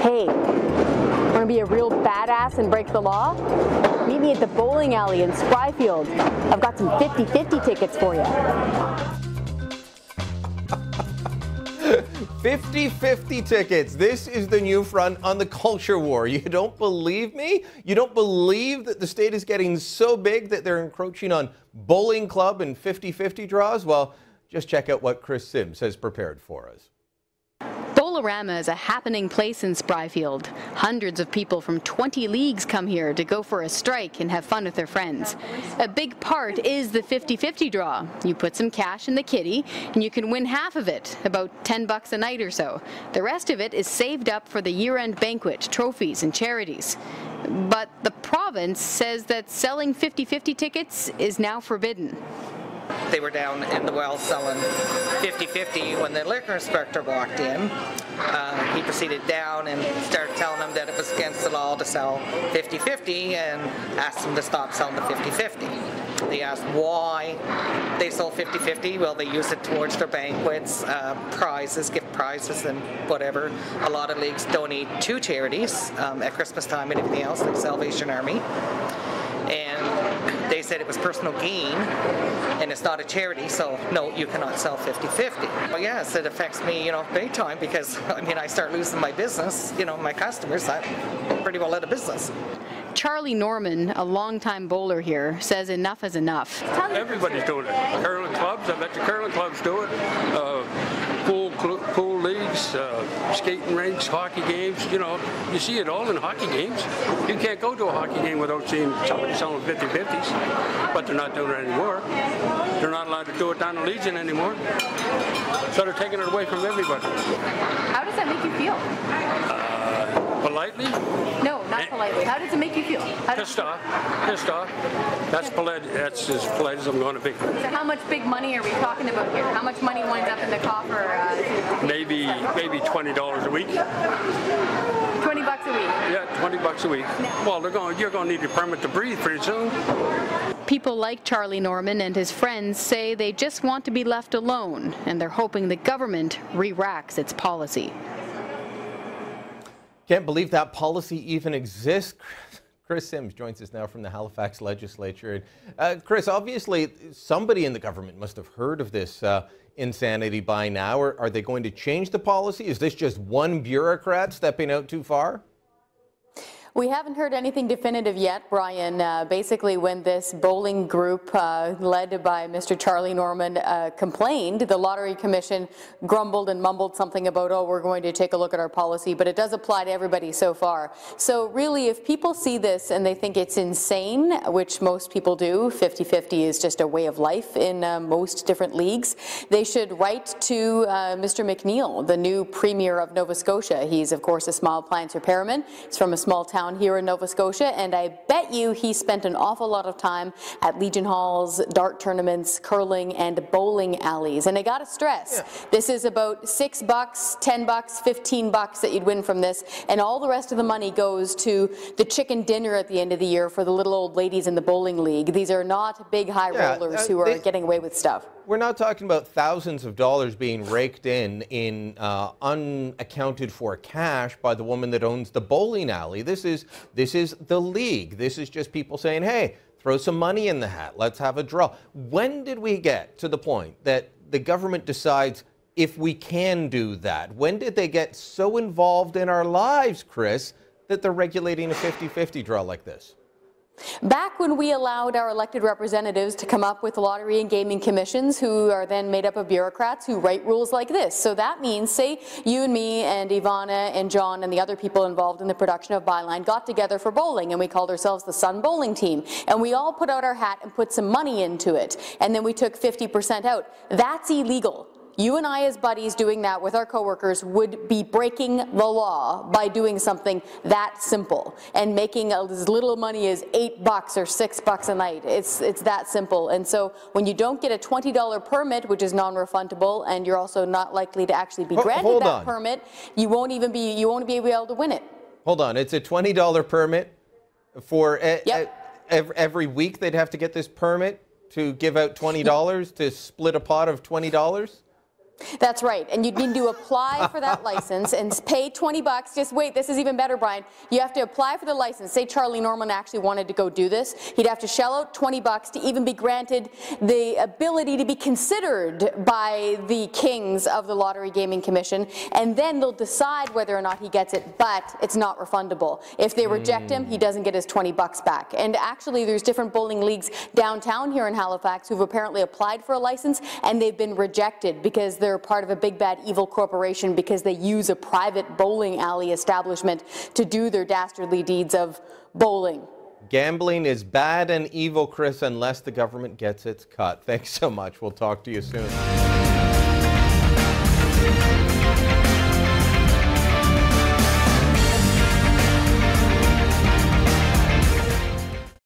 Hey, want to be a real badass and break the law? Meet me at the bowling alley in Spryfield. I've got some 50-50 tickets for you. 50-50 tickets. This is the new front on the culture war. You don't believe me? You don't believe that the state is getting so big that they're encroaching on bowling club and 50-50 draws? Well, just check out what Chris Sims has prepared for us. Bowlorama is a happening place in Spryfield. Hundreds of people from 20 leagues come here to go for a strike and have fun with their friends. A big part is the 50-50 draw. You put some cash in the kitty and you can win half of it, about $10 a night or so. The rest of it is saved up for the year-end banquet, trophies and charities. But the province says that selling 50-50 tickets is now forbidden. They were down in the well selling 50-50 when the liquor inspector walked in. He proceeded down and started telling them that it was against the law to sell 50-50 and asked them to stop selling the 50-50. They asked why they sold 50-50. Well, they use it towards their banquets, prizes, gift prizes and whatever. A lot of leagues donate to charities at Christmas time and everything else, like Salvation Army. And they said it was personal gain and it's not a charity, so no, you cannot sell 50-50. Well, yes, it affects me, big time because, I start losing my business, my customers, I'm pretty well out of business. Charlie Norman, a longtime bowler here, says enough is enough. Everybody's doing it. Curling clubs, I bet the curling clubs do it. Pool leagues, skating rinks, hockey games, you see it all in hockey games. You can't go to a hockey game without seeing somebody selling 50-50s, but they're not doing it anymore. They're not allowed to do it down in Legion anymore, so they're taking it away from everybody. How does that make you feel? Politely? No, not politely. How does it make you feel? Pissed off. Pissed off. That's polite. That's as polite as I'm going to be. So how much big money are we talking about here? How much money winds up in the coffer? Maybe $20 a week. $20 a week? Yeah, $20 a week. Well, you're going to need a permit to breathe pretty soon. People like Charlie Norman and his friends say they just want to be left alone, and they're hoping the government re-racks its policy. Can't believe that policy even exists. Chris Sims joins us now from the Halifax legislature. Chris, obviously somebody in the government must have heard of this insanity by now. Are they going to change the policy? Is this just one bureaucrat stepping out too far? We haven't heard anything definitive yet, Brian. Basically, when this bowling group led by Mr. Charlie Norman complained, the Lottery Commission grumbled and mumbled something about, oh, we're going to take a look at our policy, but it does apply to everybody so far. So really, if people see this and they think it's insane, which most people do, 50-50 is just a way of life in most different leagues, they should write to Mr. McNeil, the new Premier of Nova Scotia. He's, of course, a small appliance repairman. He's from a small town here in Nova Scotia, and I bet you he spent an awful lot of time at Legion Halls, dart tournaments, curling, and bowling alleys. And I gotta stress, this is about $6, $10, $15 that you'd win from this, and all the rest of the money goes to the chicken dinner at the end of the year for the little old ladies in the bowling league. These are not big high rollers who are getting away with stuff. We're not talking about thousands of dollars being raked in unaccounted for cash by the woman that owns the bowling alley. This is the league. This is just people saying, hey, throw some money in the hat. Let's have a draw. When did we get to the point that the government decides if we can do that? When did they get so involved in our lives, Chris, that they're regulating a 50-50 draw like this? Back when we allowed our elected representatives to come up with lottery and gaming commissions who are then made up of bureaucrats who write rules like this. So that means, say, you and me and Ivana and John and the other people involved in the production of Byline got together for bowling, and we called ourselves the Sun Bowling Team. And we all put out our hat and put some money into it. And then we took 50% out. That's illegal. You and I as buddies doing that with our coworkers would be breaking the law by doing something that simple and making as little money as $8 or $6 a night. It's that simple. And so when you don't get a $20 permit, which is non-refundable, and you're also not likely to actually be granted that permit, you won't be able to win it. Hold on, it's a $20 permit for every week. They'd have to get this permit to give out $20 to split a pot of $20. That's right, and you'd need to apply for that license and pay 20 bucks. Just wait, this is even better, Brian. You have to apply for the license. Say Charlie Norman actually wanted to go do this. He'd have to shell out 20 bucks to even be granted the ability to be considered by the kings of the Lottery Gaming Commission, and then they'll decide whether or not he gets it, but it's not refundable. If they reject him, he doesn't get his 20 bucks back. And actually, there's different bowling leagues downtown here in Halifax who've apparently applied for a license, and they've been rejected because they're part of a big bad evil corporation because they use a private bowling alley establishment to do their dastardly deeds of bowling. Gambling is bad and evil, Chris, unless the government gets its cut. Thanks so much. We'll talk to you soon.